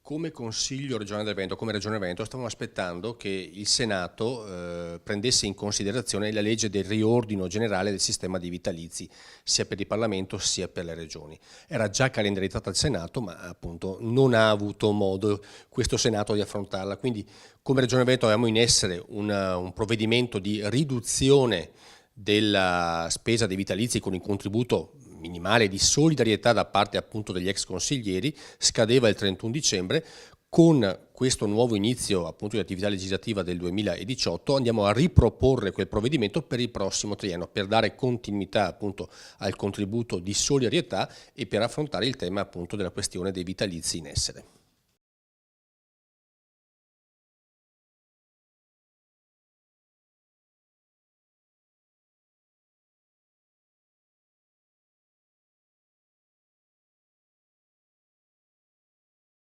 Come Consiglio regionale del Veneto, come Regione Veneto, stavamo aspettando che il Senato prendesse in considerazione la legge del riordino generale del sistema dei vitalizi, sia per il Parlamento sia per le regioni. Era già calendarizzata al Senato, ma appunto non ha avuto modo questo Senato di affrontarla. Quindi come Regione Veneto avevamo in essere un provvedimento di riduzione della spesa dei vitalizi con un contributo minimale di solidarietà da parte appunto degli ex consiglieri, scadeva il 31 dicembre. Con questo nuovo inizio appunto di attività legislativa del 2018 andiamo a riproporre quel provvedimento per il prossimo triennio, per dare continuità appunto al contributo di solidarietà e per affrontare il tema appunto della questione dei vitalizi in essere.